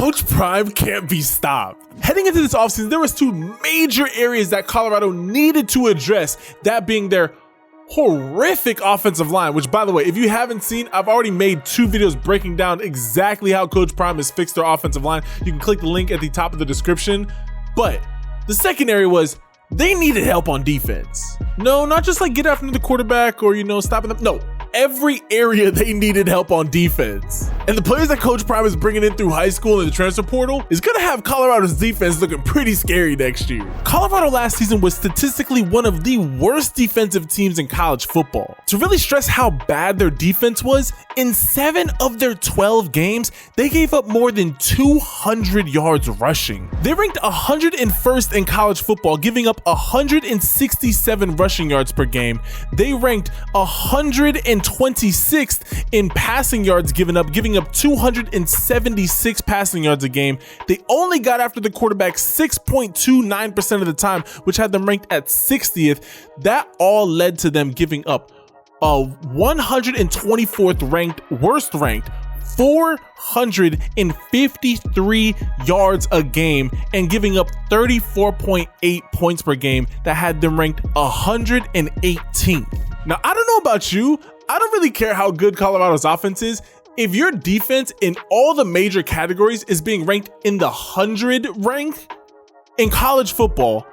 Coach Prime can't be stopped. Heading into this offseason, there was two major areas that Colorado needed to address, that being their horrific offensive line, which, by the way, if you haven't seen, I've already made 2 videos breaking down exactly how Coach Prime has fixed their offensive line. You can click the link at the top of the description. But the second area was they needed help on defense. No, not just like get after the quarterback or, stopping them. No, every area they needed help on defense. And the players that Coach Prime is bringing in through high school and the transfer portal is going to have Colorado's defense looking pretty scary next year. Colorado last season was statistically one of the worst defensive teams in college football. To really stress how bad their defense was, in 7 of their 12 games, they gave up more than 200 yards rushing. They ranked 101st in college football, giving up 167 rushing yards per game. They ranked 126th in passing yards given up, giving up 276 passing yards a game. They only got after the quarterback 6.29% of the time, which had them ranked at 60th. That all led to them giving up a 124th worst ranked 453 yards a game and giving up 34.8 points per game. That had them ranked 118th. Now, I don't know about you, I don't really care how good Colorado's offense is. If your defense in all the major categories is being ranked in the 100 rank in college football,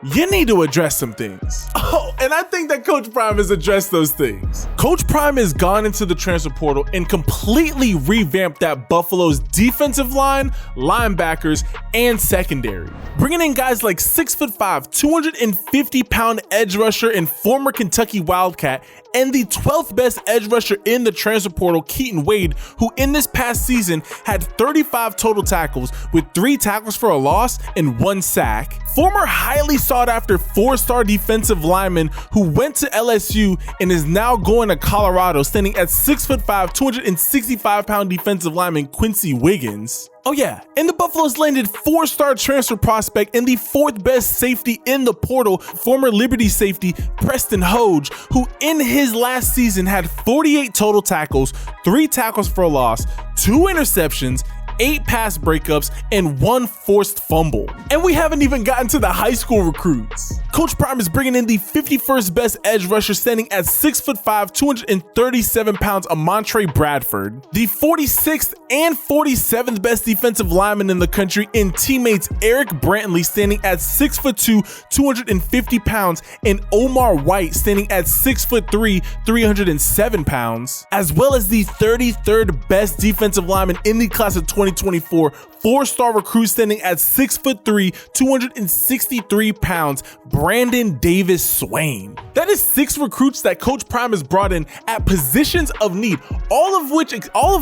you need to address some things. Oh, and I think that Coach Prime has addressed those things. Coach Prime has gone into the transfer portal and completely revamped that Buffalo's defensive line, linebackers, and secondary. Bringing in guys like 6'5", 250-pound edge rusher and former Kentucky Wildcat, and the 12th best edge rusher in the transfer portal, Keaton Wade, who in this past season had 35 total tackles with 3 tackles for a loss and 1 sack. Former highly sought after 4-star defensive lineman who went to LSU and is now going to Colorado, standing at 6'5", 265-pound defensive lineman Quincy Wiggins. Oh yeah, and the Buffaloes landed 4-star transfer prospect and the 4th best safety in the portal, former Liberty safety Preston Hoge, who in his last season had 48 total tackles, 3 tackles for a loss, 2 interceptions, 8 pass breakups, and 1 forced fumble. And we haven't even gotten to the high school recruits. Coach Prime is bringing in the 51st best edge rusher, standing at 6'5", 237 pounds, Amontre Bradford, the 46th and 47th best defensive lineman in the country in teammates Eric Brantley, standing at 6'2", 250 pounds, and Omar White, standing at 6'3", 307 pounds, as well as the 33rd best defensive lineman in the class of 2024, 4-star recruit standing at 6'3", 263 pounds, Brandon Davis Swain. That is 6 recruits that Coach Prime has brought in at positions of need, all of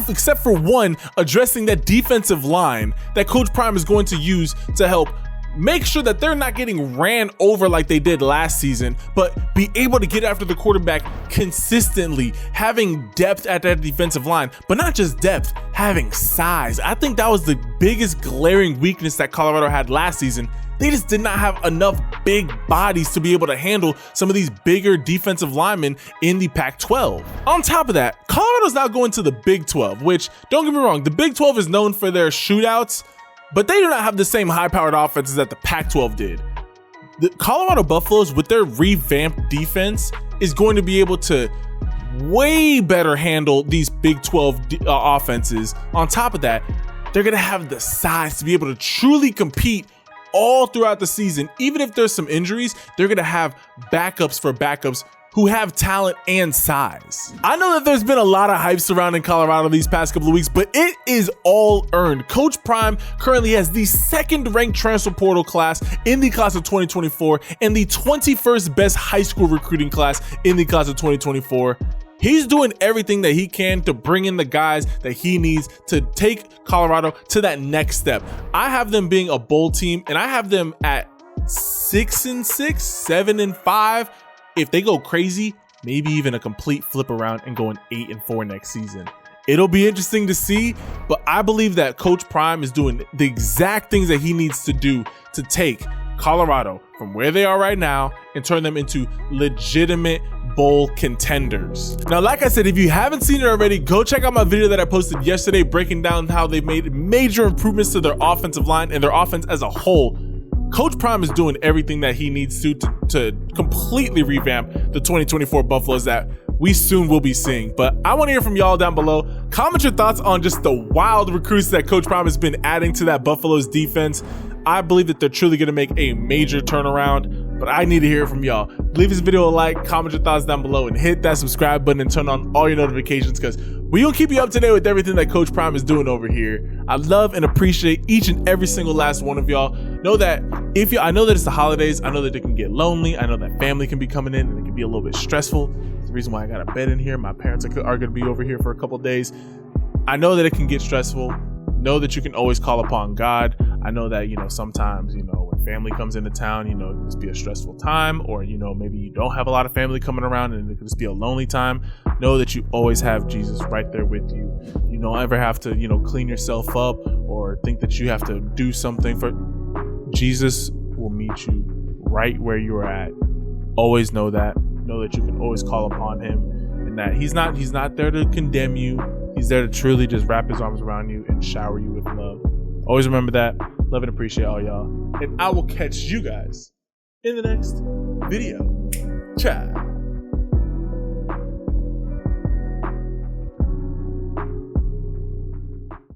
except for one addressing that defensive line that Coach Prime is going to use to help make sure that they're not getting ran over like they did last season, but be able to get after the quarterback consistently, having depth at that defensive line, but not just depth, having size. I think that was the biggest glaring weakness that Colorado had last season. They just did not have enough big bodies to be able to handle some of these bigger defensive linemen in the Pac-12. On top of that, Colorado's now going to the Big 12, which, don't get me wrong, the Big 12 is known for their shootouts, but they do not have the same high-powered offenses that the Pac-12 did. The Colorado Buffaloes, with their revamped defense, is going to be able to way better handle these Big 12 offenses. On top of that, they're going to have the size to be able to truly compete all throughout the season. Even if there's some injuries, they're going to have backups for backups who have talent and size. I know that there's been a lot of hype surrounding Colorado these past couple of weeks, but it is all earned. Coach Prime currently has the 2nd ranked transfer portal class in the class of 2024 and the 21st best high school recruiting class in the class of 2024. He's doing everything that he can to bring in the guys that he needs to take Colorado to that next step. I have them being a bowl team, and I have them at 6-6, 7-5. If they go crazy, maybe even a complete flip around and going 8-4 next season. It'll be interesting to see, but I believe that Coach Prime is doing the exact things that he needs to do to take Colorado from where they are right now and turn them into legitimate Bowl contenders. Now, like I said, if you haven't seen it already, go check out my video that I posted yesterday breaking down how they made major improvements to their offensive line and their offense as a whole. Coach Prime is doing everything that he needs to completely revamp the 2024 Buffaloes that we soon will be seeing. But I want to hear from y'all down below. Comment your thoughts on just the wild recruits that Coach Prime has been adding to that Buffaloes defense. I believe that they're truly going to make a major turnaround, but I need to hear from y'all. Leave this video a like, comment your thoughts down below, and hit that subscribe button and turn on all your notifications, because we will keep you up to date with everything that Coach Prime is doing over here. I love and appreciate each and every single last one of y'all. Know that I know that it's the holidays, I know that it can get lonely, I know that family can be coming in and it can be a little bit stressful. It's the reason why I got a bed in here. My parents are going to be over here for a couple days. I know that it can get stressful. Know that you can always call upon God. I know that, sometimes, when family comes into town, it can just be a stressful time, or, maybe you don't have a lot of family coming around and it could just be a lonely time. Know that you always have Jesus right there with you. You don't ever have to, clean yourself up or think that you have to do something for Jesus. Will meet you right where you're at. Always know that. Know that you can always call upon him, and that he's not there to condemn you. He's there to truly just wrap his arms around you and shower you with love. Always remember that. Love and appreciate all y'all. And I will catch you guys in the next video. Ciao.